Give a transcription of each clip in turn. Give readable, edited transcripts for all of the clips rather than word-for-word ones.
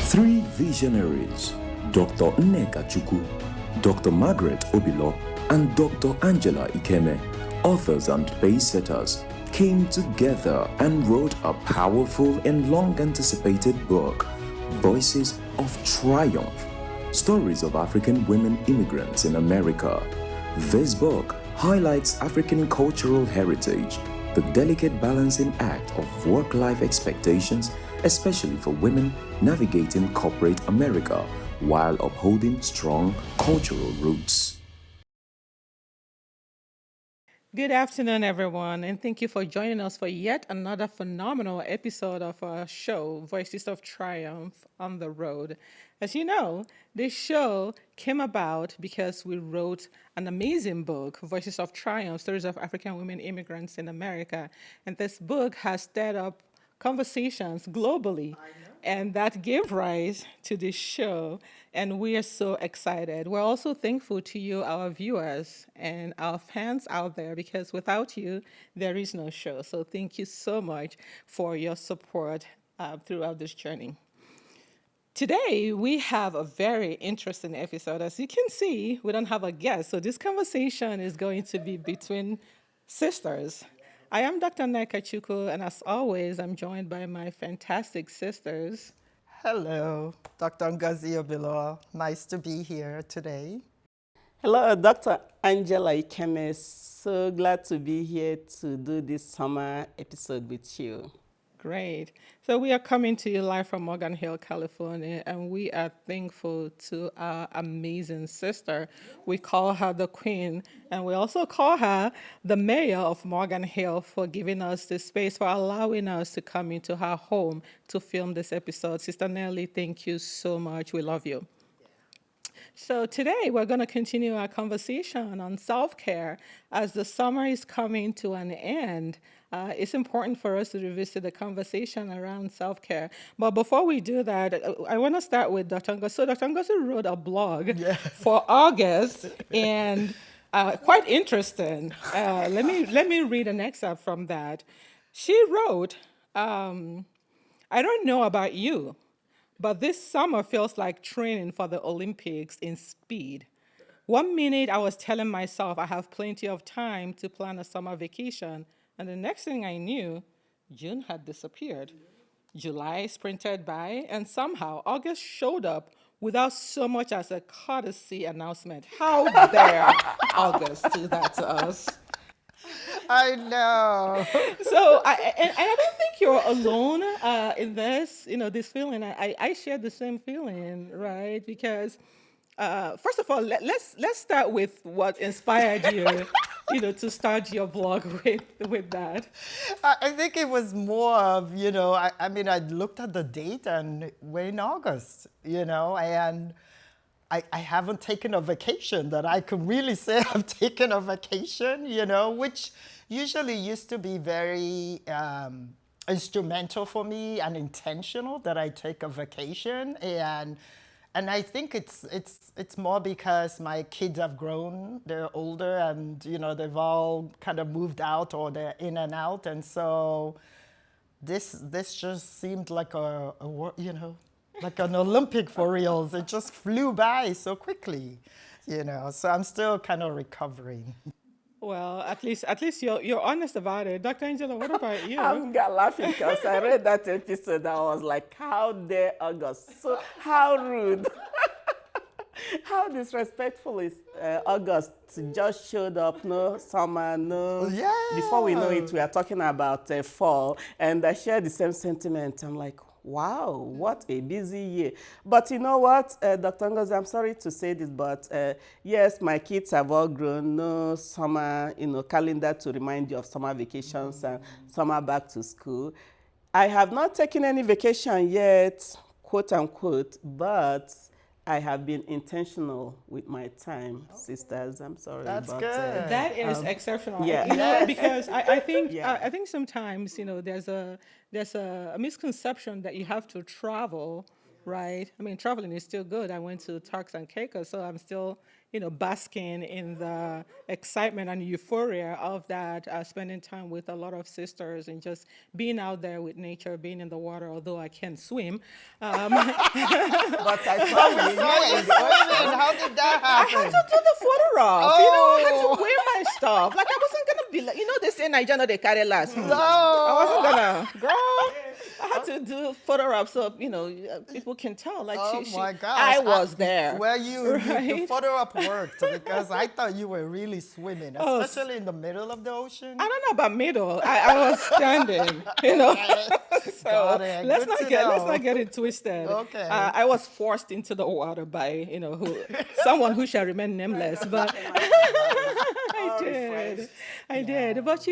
Three visionaries, Dr. Nneka Chukwu, Dr. Margaret Obilor, and Dr. Angela Ikeme, authors and pace-setters, came together and wrote a powerful and long-anticipated book, Voices of Triumph, Stories of African Women Immigrants in America. This book highlights African cultural heritage, the delicate balancing act of work-life expectations, especially for women navigating corporate America while upholding strong cultural roots. Good afternoon, everyone, and thank you for joining us for yet another phenomenal episode of our show, Voices of Triumph on the Road. As you know, this show came about because we wrote an amazing book, Voices of Triumph, Stories of African Women Immigrants in America. And this book has stirred up conversations globally. And that gave rise to this show. And we are so excited. We're also thankful to you, our viewers, and our fans out there, because without you, there is no show. So thank you so much for your support throughout this journey. Today, we have a very interesting episode. As you can see, we don't have a guest. So this conversation is going to be between sisters. I am Dr. Nneka Chukwu, and as always, I'm joined by my fantastic sisters. Hello, Dr. Ngozi Obilor. Nice to be here today. Hello, Dr. Angela Ikeme. So glad to be here to do this summer episode with you. Great. So we are coming to you live from Morgan Hill, California, and we are thankful to our amazing sister. We call her the Queen, and we also call her the Mayor of Morgan Hill for giving us this space, for allowing us to come into her home to film this episode. Sister Nelly, thank you so much. We love you. So today we're going to continue our conversation on self-care. As the summer is coming to an end, it's important for us to revisit the conversation around self-care. But before we do that, I want to start with Dr. Ngozi. So Dr. Ngozi wrote a blog for August, and quite interesting. Let me read an excerpt from that. She wrote, I don't know about you, but this summer feels like training for the Olympics in speed. 1 minute I was telling myself I have plenty of time to plan a summer vacation, and the next thing I knew, June had disappeared. July sprinted by, and somehow August showed up without so much as a courtesy announcement. How dare August do that to us? I know. So I don't think you're alone in this, this feeling. I share the same feeling, right? Because first of all, let's start with what inspired you, to start your blog with that. I think it was more of, I looked at the date and we're in August, and I haven't taken a vacation that I could really say I've taken a vacation, which usually used to be very instrumental for me and intentional that I take a vacation. And I think it's more because my kids have grown, they're older, and they've all kind of moved out or they're in and out. And so this just seemed like like an Olympic for reals. It just flew by so quickly, so I'm still kind of recovering. Well, at least you're honest about it. Dr. Angela, what about you? I'm laughing because I read that episode. I was like, how dare August? So how rude. How disrespectful is August just showed up, no summer, no. Yeah. Before we know it, we are talking about fall. And I share the same sentiment. I'm like, wow, what a busy year. But you know what, Dr. Ngozi, I'm sorry to say this, but yes, my kids have all grown. No summer, calendar to remind you of summer vacations and summer back to school. I have not taken any vacation yet, quote unquote, but I have been intentional with my time, sisters. I'm sorry. That's but, good. That is exceptional. Yeah. Because I think Yeah. I think sometimes there's a misconception that you have to travel right? I mean, traveling is still good. I went to Turks and Caicos, so I'm still, basking in the excitement and euphoria of that, spending time with a lot of sisters and just being out there with nature, being in the water, although I can't swim. But I saw Oh, you. sorry, swimming. How did that I had happen? to do the photo op. I had Oh. to wear my stuff. Like, I wasn't going to be like, they say in Nigeria they carry last. I No. wasn't going to, girl. I had to do photo op so, people can tell. Like, Oh my gosh. I was there. Well, the right? photo op worked because I thought you were really swimming, Oh, especially in the middle of the ocean. I don't know about middle. I was standing, So Got it. let's Good to let's know. not get it twisted. Okay. I was forced into the water by someone who shall remain nameless, but I did. But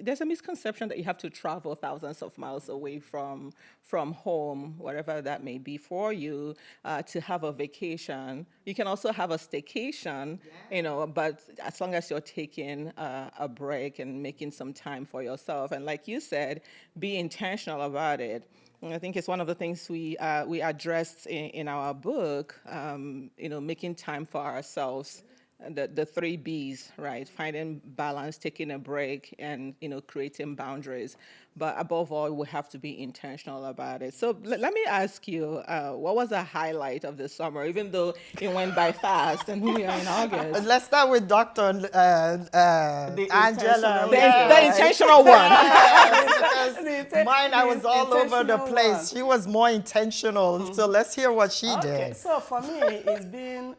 there's a misconception that you have to travel thousands of miles away from home, wherever that may be for you, to have a vacation. You can also have a staycation, but as long as you're taking a break and making some time for yourself, and like you said, be intentional about it. And I think it's one of the things we addressed in our book, making time for ourselves. The 3 Bs, right? Finding balance, taking a break, and creating boundaries. But above all, we have to be intentional about it. So let me ask you, what was the highlight of the summer? Even though it went by fast, and we are in August. Let's start with Dr. Angela. intentional The intentional one. Because mine, I was all over the intentional place. one. She was more intentional. So let's hear what she Okay, did. so for me, it's been,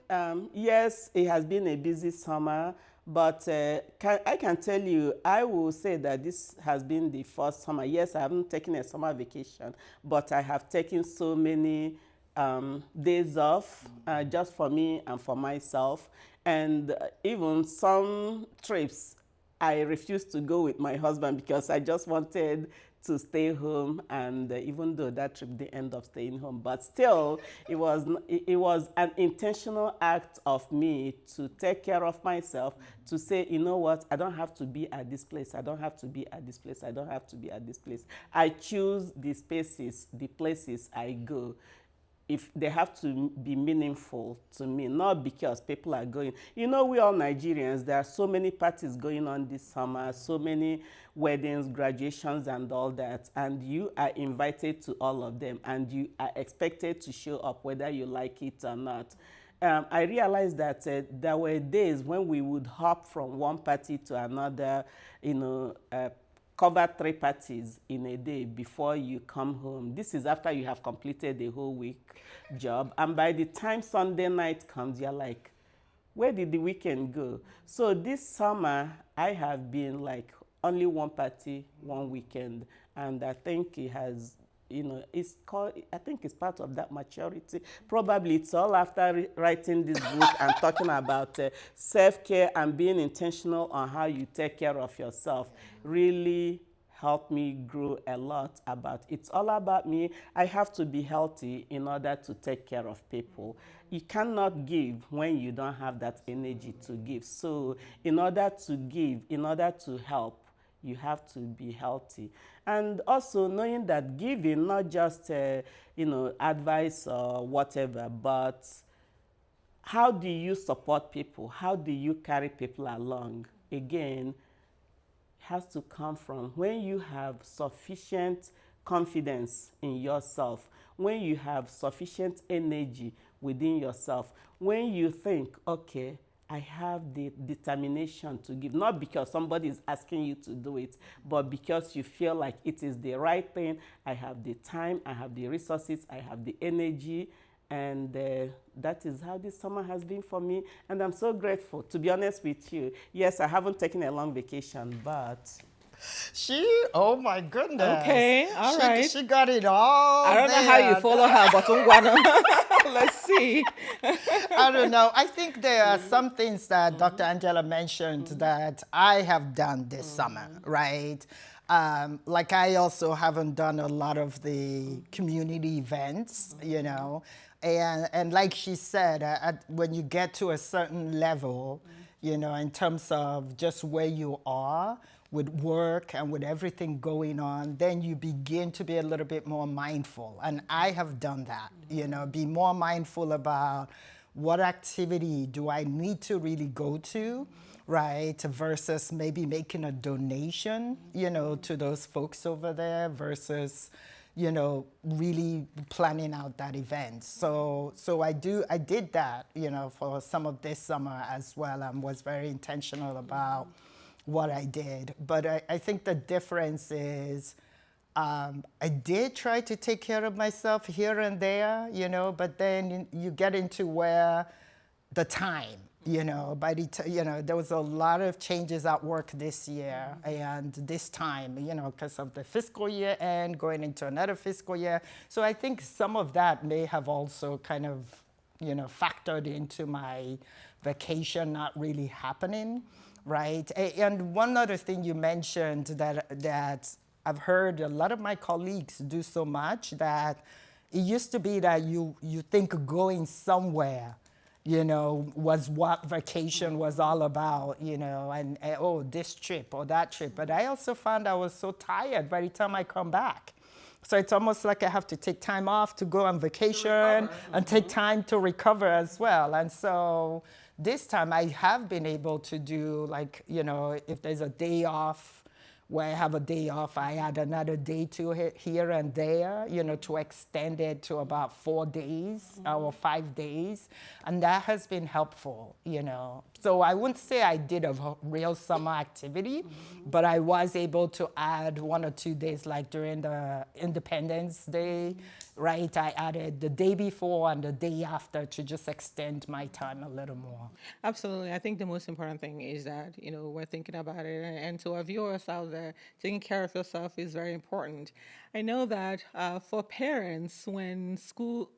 yes, it has been a busy summer, but I can tell you, I will say that this has been the first summer. Yes, I haven't taken a summer vacation, but I have taken so many days off just for me and for myself. And even some trips, I refused to go with my husband because I just wanted to stay home, and even though that trip didn't end up staying home, but still it was an intentional act of me to take care of myself, to say, you know what, I don't have to be at this place, I don't have to be at this place, I don't have to be at this place. I choose the spaces, the places I go, if they have to be meaningful to me, not because people are going. We all Nigerians, there are so many parties going on this summer, so many weddings, graduations, and all that, and you are invited to all of them, and you are expected to show up whether you like it or not. I realized that there were days when we would hop from one party to another, cover 3 parties in a day before you come home. This is after you have completed the whole week job. And by the time Sunday night comes, you're like, where did the weekend go? So this summer, I have been like only one party, one weekend. And I think it has, I think it's part of that maturity. Probably it's all after writing this book and talking about self-care and being intentional on how you take care of yourself. Really helped me grow a lot about it's all about me. I have to be healthy in order to take care of people. You cannot give when you don't have that energy to give. So in order to give, in order to help, you have to be healthy. And also knowing that giving, not just advice or whatever, but how do you support people? How do you carry people along? Again, has to come from when you have sufficient confidence in yourself, when you have sufficient energy within yourself, when you think, okay, I have the determination to give, not because somebody is asking you to do it, but because you feel like it is the right thing. I have the time, I have the resources, I have the energy, and that is how this summer has been for me. And I'm so grateful, to be honest with you. Yes, I haven't taken a long vacation, but Oh my goodness. Okay, all right. She got it all. I don't know how you follow her, but let's see. I don't know. I think there are some things that Dr. Angela mentioned that I have done this summer, right? Like I also haven't done a lot of the community events, and like she said, when you get to a certain level, in terms of just where you are with work and with everything going on, then you begin to be a little bit more mindful. And I have done that, be more mindful about what activity do I need to really go to, right? Versus maybe making a donation, to those folks over there versus, really planning out that event. So I did that, for some of this summer as well, and was very intentional about what I did. But I think the difference is I did try to take care of myself here and there, but then you get into where the time, by the there was a lot of changes at work this year and this time, because of the fiscal year end going into another fiscal year. So I think some of that may have also kind of, factored into my vacation not really happening, right? And one other thing you mentioned that I've heard a lot of my colleagues do so much that it used to be that you think going somewhere, was what vacation was all about, and oh, this trip or that trip. But I also found I was so tired by the time I come back. So it's almost like I have to take time off to go on vacation and take time to recover as well. And so this time I have been able to do, like, if there's a day off, where I have a day off, I add another day to it here and there, to extend it to about 4 days or 5 days. And that has been helpful, So I wouldn't say I did a real summer activity, but I was able to add 1 or 2 days, like during the Independence Day, right? I added the day before and the day after to just extend my time a little more. Absolutely. I think the most important thing is that, we're thinking about it. And to our viewers out there, taking care of yourself is very important. I know that for parents, when school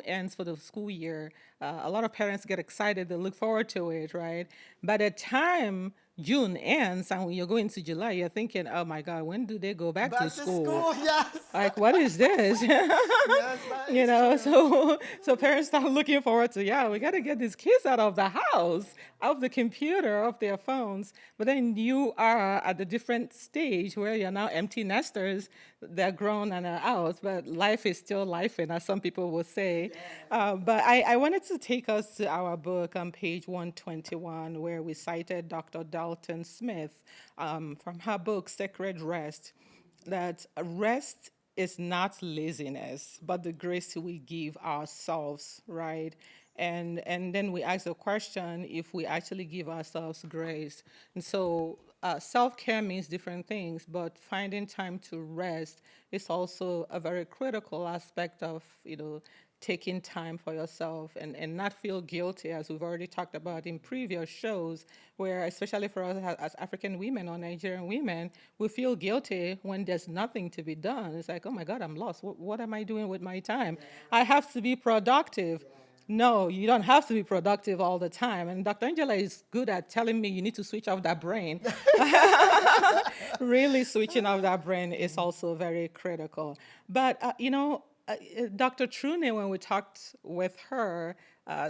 ends for the school year, a lot of parents get excited. They look forward to it, right? By the time June ends and when you're going to July, you're thinking, oh my God, when do they go back to school? Yes. Like, what is this? Yes, So parents start looking forward to, we got to get these kids out of the house, out of the computer, off their phones. But then you are at a different stage where you're now empty nesters. They're grown and are out, but life is still life, as some people will say. But I wanted to take us to our book on page 121, where we cited Dr. Dalton Smith from her book, Sacred Rest, that rest is not laziness, but the grace we give ourselves, right? And then we ask the question if we actually give ourselves grace. And so self-care means different things, but finding time to rest is also a very critical aspect of, taking time for yourself and not feel guilty, as we've already talked about in previous shows, where especially for us as African women or Nigerian women, we feel guilty when there's nothing to be done. It's like, oh my God, I'm lost. What am I doing with my time? I have to be productive. No, you don't have to be productive all the time. And Dr. Angela is good at telling me you need to switch off that brain. Really switching off that brain is also very critical. But, Dr. Trune, when we talked with her,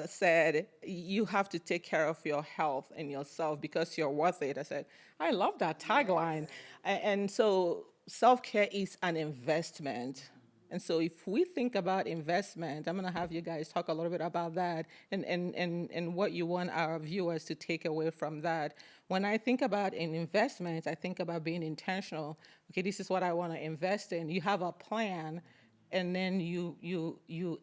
said, you have to take care of your health and yourself because you're worth it. I said, I love that tagline. Yes. And so self-care is an investment. And so if we think about investment, I'm going to have you guys talk a little bit about that and what you want our viewers to take away from that. When I think about an investment, I think about being intentional. Okay, this is what I want to invest in. You have a plan, and then you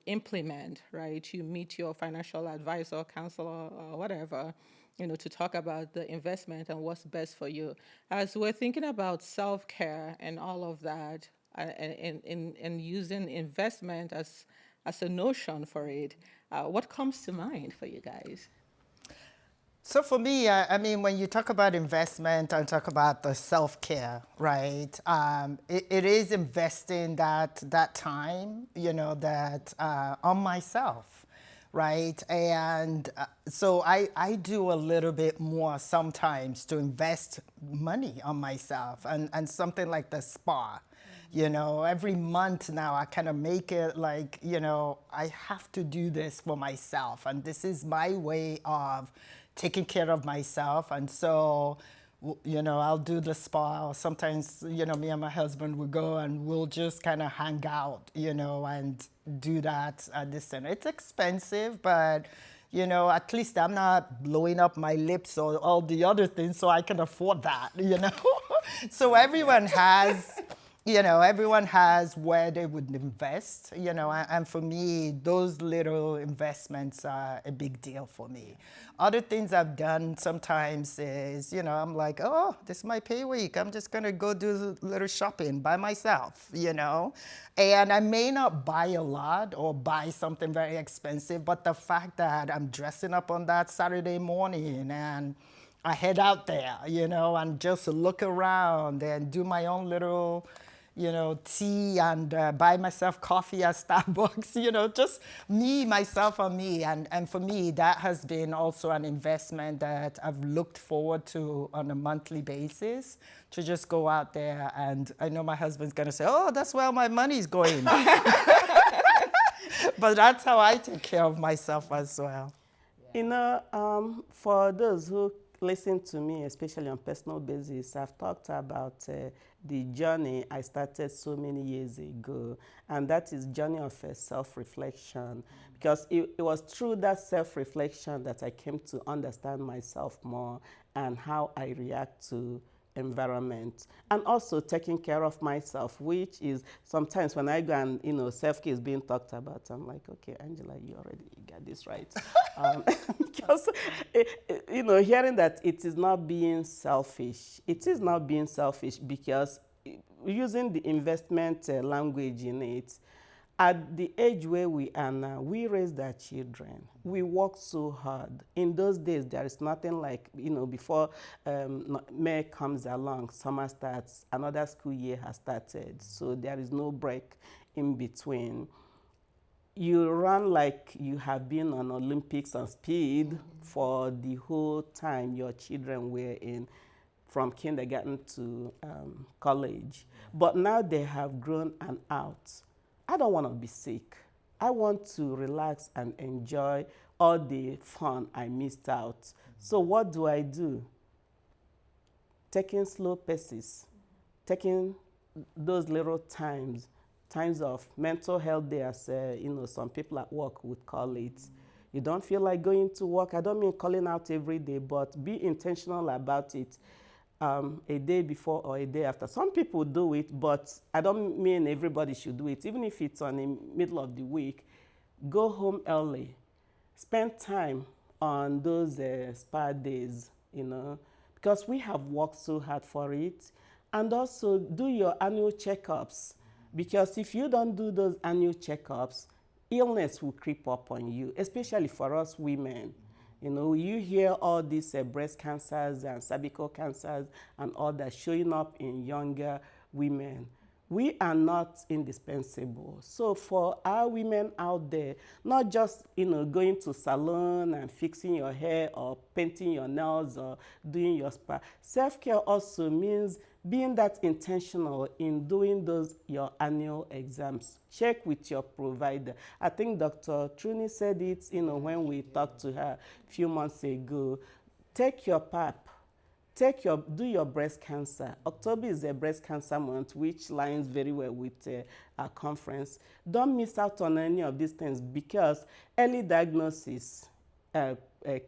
implement, right? You meet your financial advisor, counselor, or whatever, to talk about the investment and what's best for you. As we're thinking about self-care and all of that, and using investment as a notion for it, what comes to mind for you guys? So for me, I mean, when you talk about investment and talk about the self-care, right? It is investing that time, on myself, right? And so I do a little bit more sometimes to invest money on myself and something like the spa. Every month now I kind of make it like, I have to do this for myself. And this is my way of taking care of myself. And so You know, I'll do the spa, or sometimes, you know, me and my husband will go and we'll just kind of hang out, you know, and do that at the center. It's expensive, but, you know, at least I'm not blowing up my lips or all the other things, so I can afford that, you know. So everyone has, you know, everyone has where they would invest, you know, and for me, those little investments are a big deal for me. Other things I've done sometimes is, you know, I'm like, oh, this is my pay week. I'm just gonna go do a little shopping by myself, you know? And I may not buy a lot or buy something very expensive, but the fact that I'm dressing up on that Saturday morning and I head out there, you know, and just look around and do my own little, you know, tea and buy myself coffee at Starbucks, you know, just me, myself, and me. And for me, that has been also an investment that I've looked forward to on a monthly basis, to just go out there. And I know my husband's going to say, oh, that's where my money's going. But that's how I take care of myself as well. You know, for those who listen to me, especially on personal basis, I've talked about the journey I started so many years ago, and that is journey of self-reflection, because it was through that self-reflection that I came to understand myself more and how I react to environment, and also taking care of myself, which is sometimes when I go and, you know, self-care is being talked about, I'm like, okay, Angela, you got this right. Because, you know, hearing that it is not being selfish, it is not being selfish, because using the investment language in it, at the age where we are now, we raised our children. We work so hard. In those days, there is nothing like, you know, before May comes along, summer starts, another school year has started. So there is no break in between. You run like you have been on Olympics on speed for the whole time your children were in, from kindergarten to college. But now they have grown and out. I don't want to be sick. I want to relax and enjoy all the fun I missed out. So what do? Taking slow paces, taking those little times of mental health day, as you know, some people at work would call it. You don't feel like going to work. I don't mean calling out every day, but be intentional about it. A day before or a day after. Some people do it, but I don't mean everybody should do it. Even if it's on the middle of the week, go home early. Spend time on those spa days, you know, because we have worked so hard for it. And also do your annual checkups, because if you don't do those annual checkups, illness will creep up on you, especially for us women. You know, you hear all these breast cancers and cervical cancers and all that showing up in younger women. We are not indispensable. So for our women out there, not just, you know, going to salon and fixing your hair or painting your nails or doing your spa. Self-care also means being that intentional in doing those your annual exams. Check with your provider. I think Dr. Truni said it, you know, when we talked to her a few months ago. Take your PAP. Do your breast cancer. October is a breast cancer month, which lines very well with our conference. Don't miss out on any of these things, because early diagnosis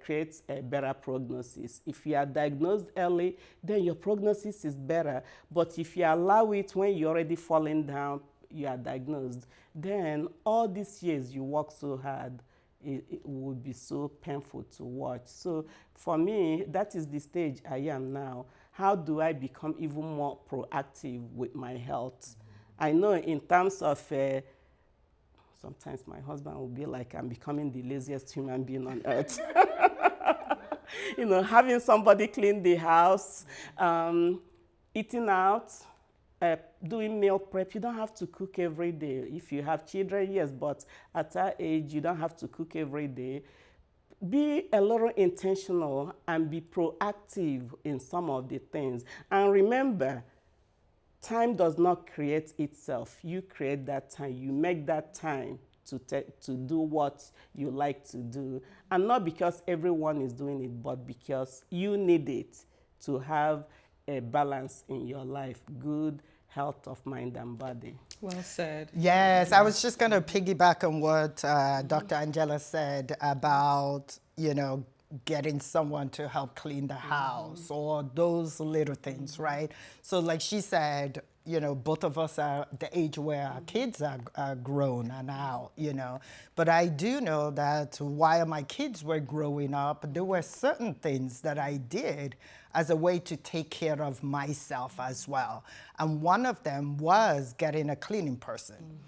creates a better prognosis. If you are diagnosed early, then your prognosis is better. But if you allow it when you're already falling down, you are diagnosed, then all these years you work so hard, it would be so painful to watch. So for me, that is the stage I am now. How do I become even more proactive with my health? I know in terms of, sometimes my husband will be like, I'm becoming the laziest human being on earth. You know, having somebody clean the house, eating out, doing meal prep. You don't have to cook every day. If you have children, yes, but at our age, you don't have to cook every day. Be a little intentional and be proactive in some of the things. And remember, time does not create itself. You create that time. You make that time to do what you like to do. And not because everyone is doing it, but because you need it to have a balance in your life, good health of mind and body. Well said. Yes, I was just going to piggyback on what Dr. Angela said about, getting someone to help clean the house or those little things, right? So like she said, both of us are the age where our kids are grown and out, But I do know that while my kids were growing up, there were certain things that I did as a way to take care of myself as well. And one of them was getting a cleaning person,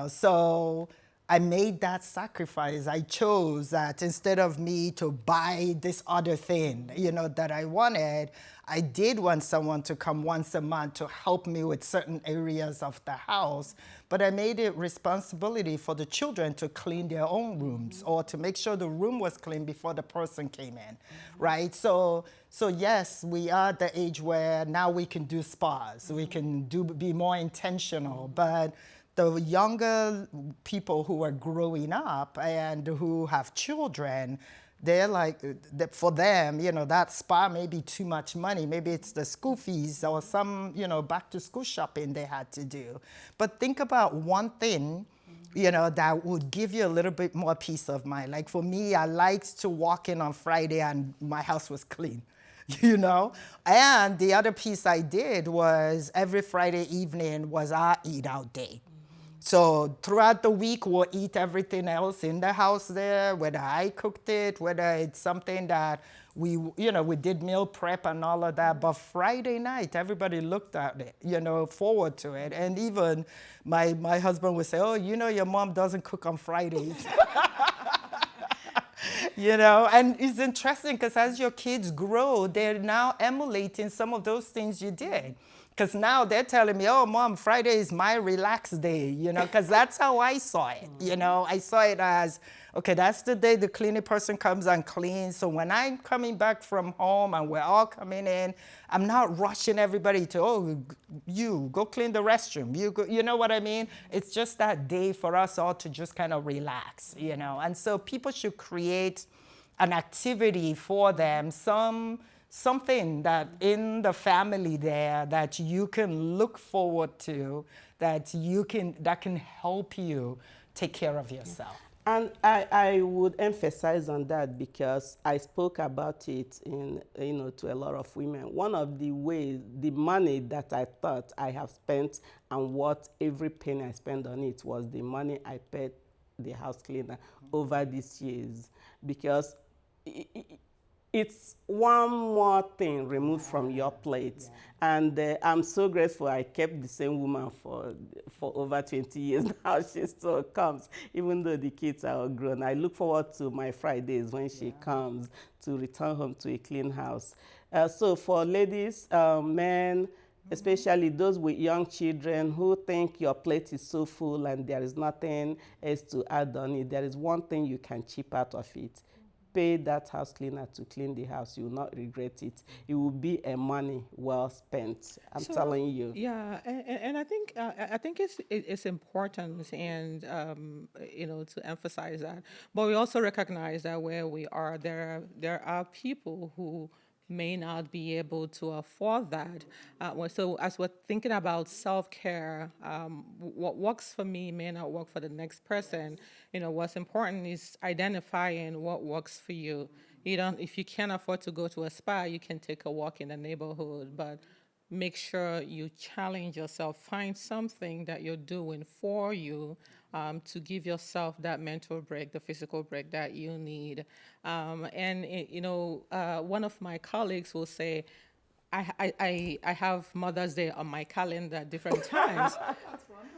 So I made that sacrifice. I chose that instead of me to buy this other thing, that I wanted, I did want someone to come once a month to help me with certain areas of the house. But I made it responsibility for the children to clean their own rooms or to make sure the room was clean before the person came in, right? So yes, we are at the age where now we can do spas. We can be more intentional, but the younger people who are growing up and who have children, they're like, for them, that spa may be too much money. Maybe it's the school fees or some, back to school shopping they had to do. But think about one thing, that would give you a little bit more peace of mind. Like for me, I liked to walk in on Friday and my house was clean. And the other piece I did was every Friday evening was our eat out day. So throughout the week, we'll eat everything else in the house there, whether I cooked it, whether it's something that we did meal prep and all of that. But Friday night, everybody looked at it, forward to it. And even my husband would say, oh, your mom doesn't cook on Fridays. And it's interesting because as your kids grow, they're now emulating some of those things you did. Because now they're telling me, oh, Mom, Friday is my relaxed day, because that's how I saw it. I saw it as, okay, that's the day the cleaning person comes and cleans. So when I'm coming back from home and we're all coming in, I'm not rushing everybody to, oh, you go clean the restroom. You know what I mean? It's just that day for us all to just kind of relax, And so people should create an activity for them, something that in the family there that you can look forward to, that can help you take care of yourself. And I would emphasize on that because I spoke about it to a lot of women. One of the ways, the money that I thought I have spent and what every penny I spent on it was the money I paid the house cleaner over these years, because it's one more thing removed from your plate. And I'm so grateful I kept the same woman for over 20 years now. She still comes, even though the kids are all grown. I look forward to my Fridays when she comes to return home to a clean house. So for ladies, men, especially those with young children who think your plate is so full and there is nothing else to add on it, there is one thing you can chip out of it. Pay that house cleaner to clean the house. You will not regret it. It will be a money well spent. I'm telling you. Yeah, and I think it's important, and to emphasize that. But we also recognize that where we are, there are people who may not be able to afford that. So as we're thinking about self-care, what works for me may not work for the next person. What's important is identifying what works for you. If you can't afford to go to a spa, you can take a walk in the neighborhood, but make sure you challenge yourself. Find something that you're doing for you to give yourself that mental break, the physical break that you need. One of my colleagues will say, I have Mother's Day on my calendar at different times.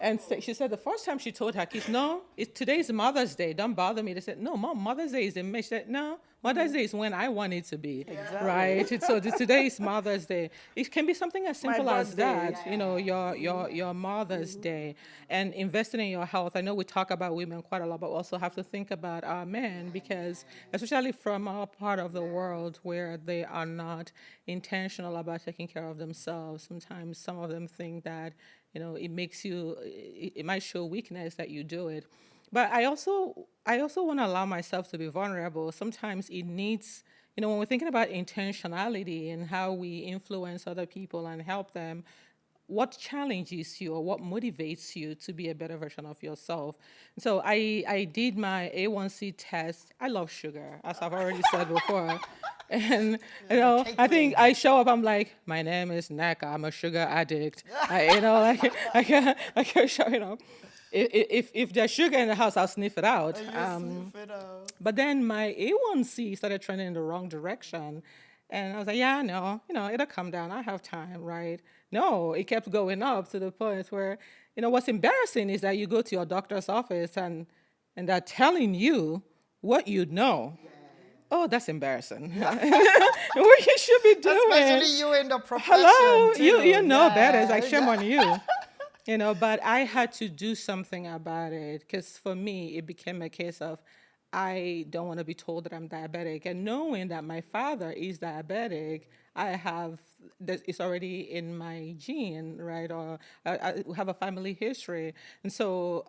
And so she said the first time she told her kids, no, today's Mother's Day, don't bother me. They said, no, Mom, Mother's Day is in May. She said, no, Mother's Day is when I want it to be, exactly. Right? So today is Mother's Day. It can be something as simple as that, your Mother's Day, and investing in your health. I know we talk about women quite a lot, but we also have to think about our men, because especially from our part of the world where they are not intentional about taking care of themselves, sometimes some of them think that, it might show weakness that you do it. But I also want to allow myself to be vulnerable. Sometimes it needs when we're thinking about intentionality and how we influence other people and help them, what challenges you or what motivates you to be a better version of yourself? So I did my A1C test. I love sugar, as I've already said before. And cake I think lady. I show up. I'm like, my name is Nneka. I'm a sugar addict. Like I can show. If there's sugar in the house, I'll sniff it out. But then my A1C started trending in the wrong direction. And I was like, yeah, no, it'll come down. I have time, right? No, it kept going up to the point where, what's embarrassing is that you go to your doctor's office and they're telling you what you know. Oh, that's embarrassing. What you should be doing. Especially you in the profession. Hello, too. you know better. It's Yeah, like shame on you. But I had to do something about it because for me, it became a case of I don't want to be told that I'm diabetic. And knowing that my father is diabetic, it's already in my gene, right? Or I have a family history. And so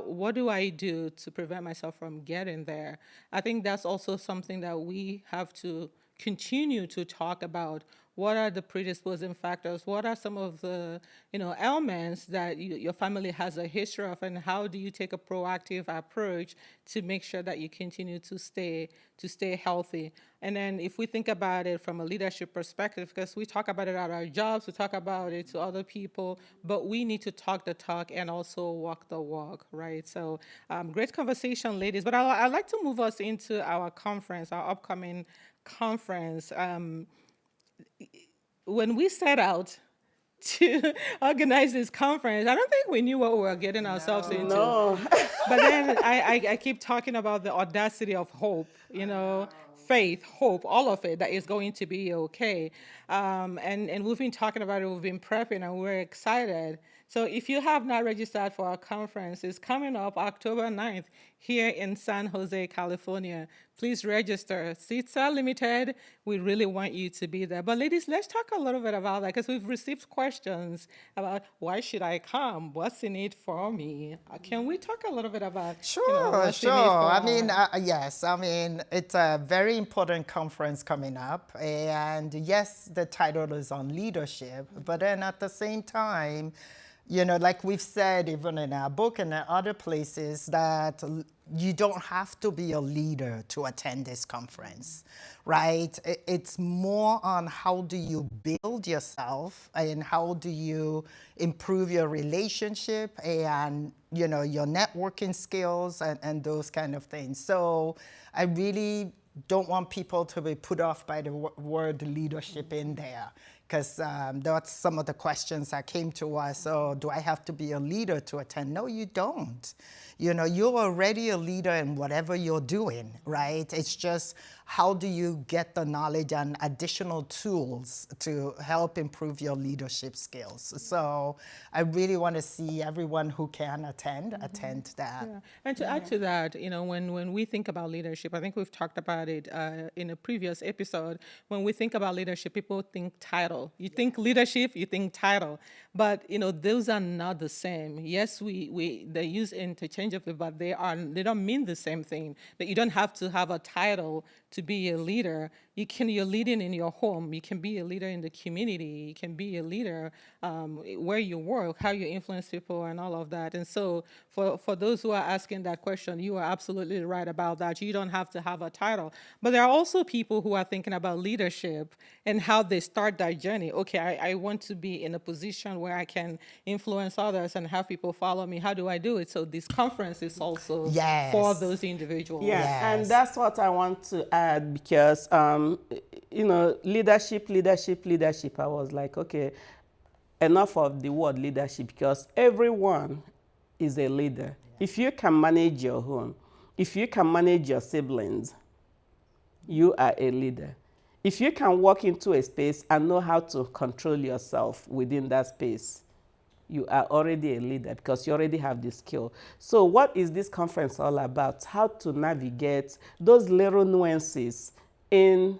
what do I do to prevent myself from getting there? I think that's also something that we have to continue to talk about. What are the predisposing factors? What are some of the elements that your family has a history of, and how do you take a proactive approach to make sure that you continue to stay healthy? And then if we think about it from a leadership perspective, because we talk about it at our jobs, we talk about it to other people, but we need to talk the talk and also walk the walk, right? So great conversation, ladies. But I'd like to move us into our conference, our upcoming conference. When we set out to organize this conference, I don't think we knew what we were getting ourselves into. No. But then I keep talking about the audacity of hope, faith, hope, all of it, that is going to be okay. And we've been talking about it, we've been prepping, and we're excited. So if you have not registered for our conference, it's coming up October 9th here in San Jose, California. Please register. Seats are limited. We really want you to be there. But ladies, let's talk a little bit about that, because we've received questions about why should I come? What's in it for me? Can we talk a little bit about Sure. what's in it for Yes. It's a very important conference coming up. And yes, the title is on leadership. But then at the same time, like we've said, even in our book and in other places, that you don't have to be a leader to attend this conference, right? It's more on how do you build yourself and how do you improve your relationship and, your networking skills and those kind of things. So I really don't want people to be put off by the word leadership in there, because that's some of the questions that came to us. So do I have to be a leader to attend? No, you don't. You're already a leader in whatever you're doing, right? It's just how do you get the knowledge and additional tools to help improve your leadership skills. So I really want to see everyone who can attend that. Yeah. And to add to that, when we think about leadership, I think we've talked about it in a previous episode. When we think about leadership, people think title. You think leadership, you think title. But, those are not the same. Yes, they use interchangeably, but they don't mean the same thing. That you don't have to have a title to be a leader. You're leading in your home. You can be a leader in the community. You can be a leader where you work, how you influence people, and all of that. And so for those who are asking that question, you are absolutely right about that. You don't have to have a title. But there are also people who are thinking about leadership and how they start that journey. Okay, I want to be in a position where I can influence others and have people follow me. How do I do it? So this conference is also for those individuals. Yeah, Yes. and that's what I want to add, because leadership. I was like, okay, enough of the word leadership, because everyone is a leader. Yeah. If you can manage your home, if you can manage your siblings, you are a leader. If you can walk into a space and know how to control yourself within that space, you are already a leader, because you already have the skill. So what is this conference all about? How to navigate those little nuances in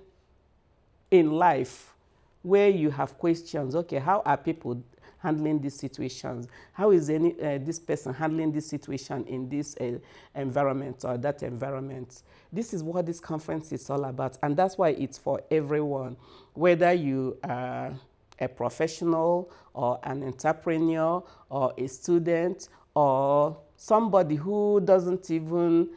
life where you have questions. Okay, how handling these situations? How is this person handling this situation in this environment or that environment? This is what this conference is all about, and that's why it's for everyone, whether you are a professional or an entrepreneur or a student or somebody who doesn't even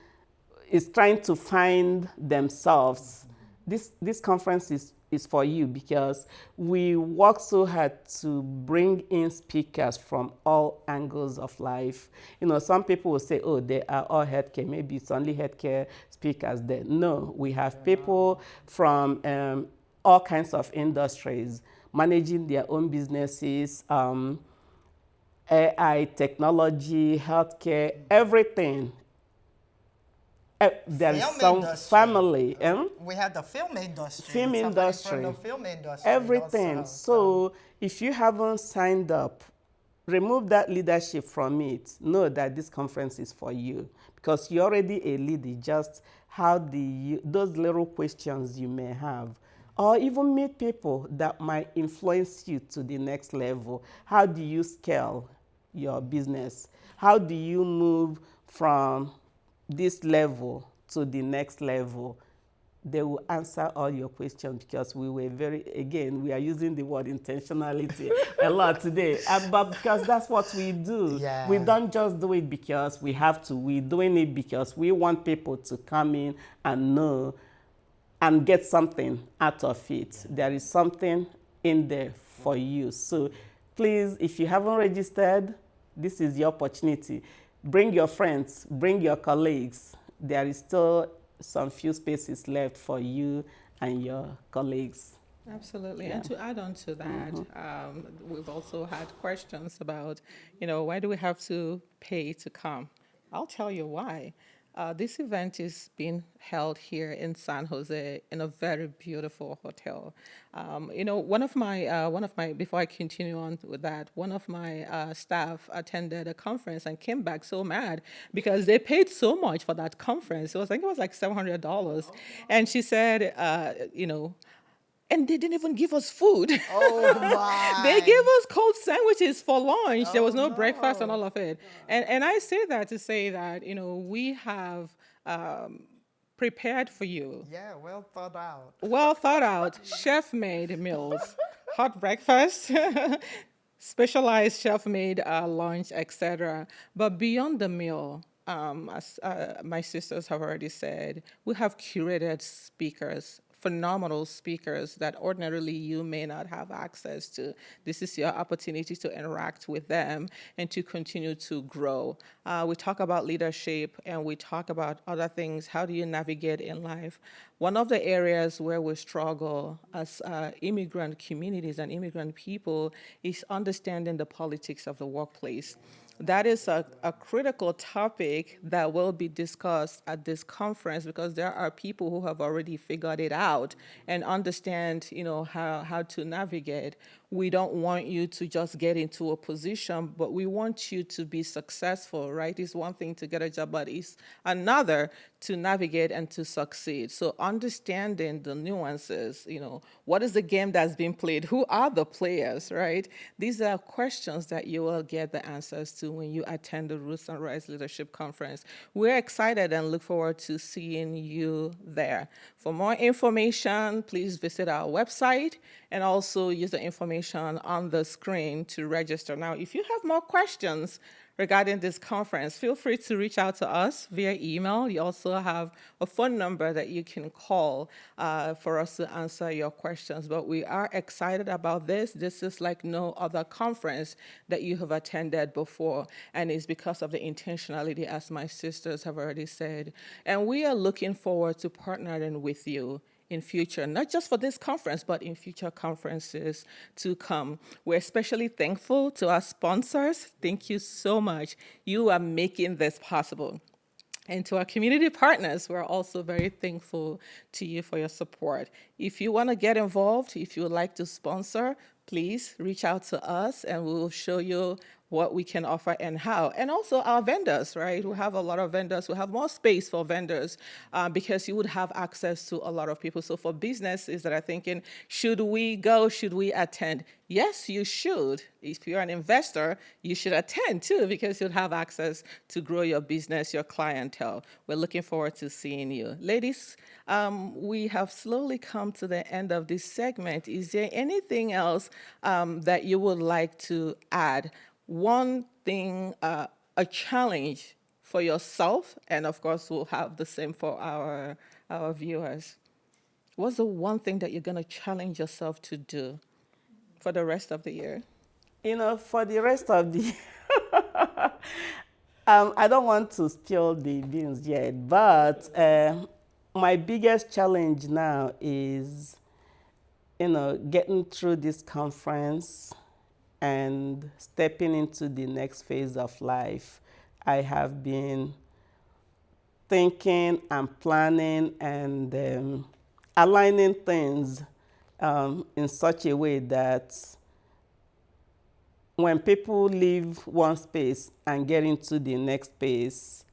is trying to find themselves. This conference is for you, because we work so hard to bring in speakers from all angles of life. You know, some people will say, oh, they are all healthcare, maybe it's only healthcare speakers there. No, we have people from all kinds of industries managing their own businesses, AI, technology, healthcare, everything. There is some industry. family. We had the film industry. Film somebody industry. From the film industry. Everything. Also. So if you haven't signed up, remove that leadership from it. Know that this conference is for you, because you're already a leader. Just how those little questions you may have, or even meet people that might influence you to the next level. How do you scale your business? How do you move from this level to the next level? They will answer all your questions, because we were we are using the word intentionality a lot today, but because that's what we do. Yeah. We don't just do it because we have to. We're doing it because we want people to come in and know and get something out of it. There is something in there for you. So please, if you haven't registered, this is your opportunity. Bring your friends, bring your colleagues. There is still some few spaces left for you and your colleagues. Absolutely. Yeah. And to add on to that, we've also had questions about, why do we have to pay to come? I'll tell you why. This event is being held here in San Jose in a very beautiful hotel. One of my, before I continue on with that, one of my staff attended a conference and came back so mad because they paid so much for that conference. I think it was like $700. And she said, and they didn't even give us food. Oh my! They gave us cold sandwiches for lunch. There was no breakfast and all of it. And I say that to say that, we have prepared for you. Yeah, well thought out. Well thought out, chef-made meals, hot breakfast, specialized chef-made lunch, etc. But beyond the meal, as my sisters have already said, we have curated speakers, phenomenal speakers that ordinarily you may not have access to. This is your opportunity to interact with them and to continue to grow. We talk about leadership and we talk about other things. How do you navigate in life? One of the areas where we struggle as immigrant communities and immigrant people is understanding the politics of the workplace. That is a critical topic that will be discussed at this conference, because there are people who have already figured it out and understand, how to navigate. We don't want you to just get into a position, but we want you to be successful, right? It's one thing to get a job, but it's another to navigate and to succeed. So understanding the nuances, what is the game that's being played? Who are the players, right? These are questions that you will get the answers to when you attend the Roots and Rise Leadership Conference. We're excited and look forward to seeing you there. For more information, please visit our website and also use the information on the screen to register. Now, if you have more questions regarding this conference, feel free to reach out to us via email. You also have a phone number that you can call for us to answer your questions. But we are excited about this. This is like no other conference that you have attended before, and it's because of the intentionality, as my sisters have already said. And we are looking forward to partnering with you in future, not just for this conference, but in future conferences to come. We're especially thankful to our sponsors. Thank you so much. You are making this possible. And to our community partners, we're also very thankful to you for your support. If you want to get involved, if you would like to sponsor, please reach out to us and we will show you what we can offer and how. And also our vendors, right? We have a lot of vendors. We have more space for vendors because you would have access to a lot of people. So for businesses that are thinking, should we go, should we attend? Yes, you should. If you're an investor, you should attend too, because you'll have access to grow your business, your clientele. We're looking forward to seeing you. Ladies, we have slowly come to the end of this segment. Is there anything else that you would like to add? One thing, a challenge for yourself, and of course we'll have the same for our viewers. What's the one thing that you're going to challenge yourself to do for the rest of the year? For the rest of the I don't want to spill the beans yet, but my biggest challenge now is, getting through this conference and stepping into the next phase of life. I have been thinking and planning and aligning things in such a way that when people leave one space and get into the next space,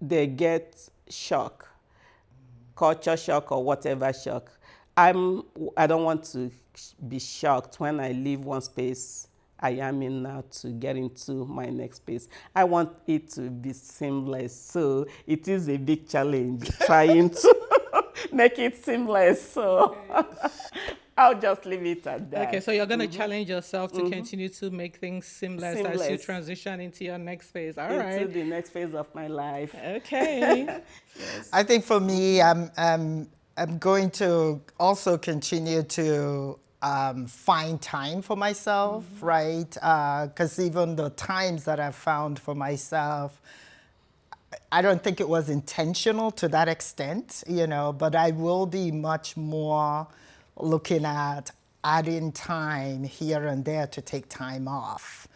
they get shock, culture shock or whatever shock. I don't want to be shocked when I leave one space I am in now to get into my next space. I want it to be seamless. So it is a big challenge trying to make it seamless. So I'll just leave it at that. Okay, so you're going to challenge yourself to continue to make things seamless as you transition into your next phase. All right. Into the next phase of my life. Okay. Yes. I think for me, I'm going to also continue to find time for myself, right? Because even the times that I've found for myself, I don't think it was intentional to that extent, but I will be much more looking at adding time here and there to take time off,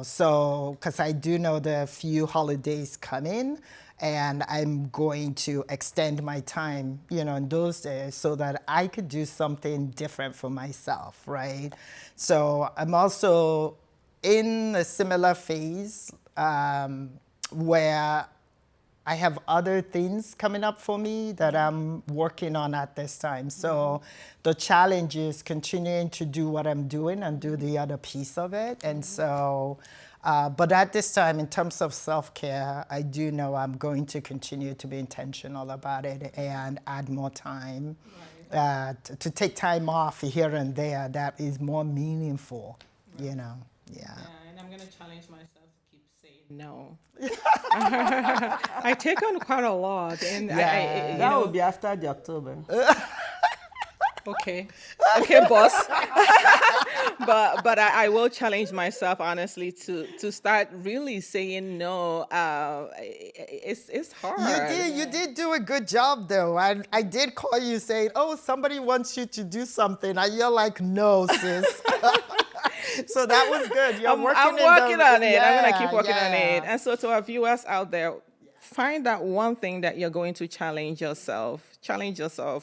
so because I do know there are a few holidays coming, and I'm going to extend my time, in those days so that I could do something different for myself, right? So I'm also in a similar phase where I have other things coming up for me that I'm working on at this time. So the challenge is continuing to do what I'm doing and do the other piece of it. And so, but at this time, in terms of self-care, I do know I'm going to continue to be intentional about it and add more time to take time off here and there that is more meaningful, Yeah, and I'm going to challenge myself to keep saying no. I take on quite a lot, and that will be after the October. Okay, boss. but I will challenge myself honestly to start really saying no. It's hard. You did do a good job though. I did call you saying, "Oh, somebody wants you to do something," and you're like, "No, sis." So that was good. I'm working on it. I'm gonna keep working on it. And so to our viewers out there, find that one thing that you're going to challenge yourself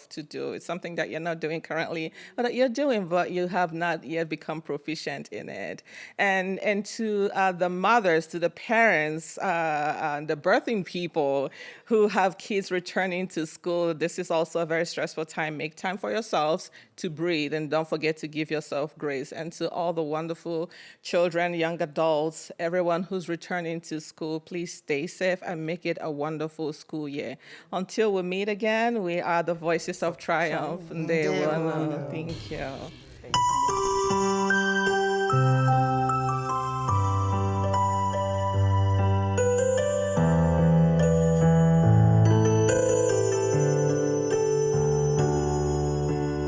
to do. It's something that you're not doing currently, or that you're doing, but you have not yet become proficient in it. And to the mothers, to the parents, the birthing people who have kids returning to school, this is also a very stressful time. Make time for yourselves to breathe, and don't forget to give yourself grace. And to all the wonderful children, young adults, everyone who's returning to school, please stay safe and make it a wonderful school year. Until we meet again, we are the Voices of Triumph. Thank you.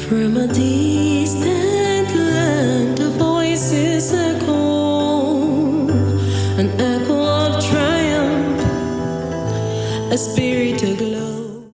From a distant land, the voices echo, an echo of triumph, a spirit.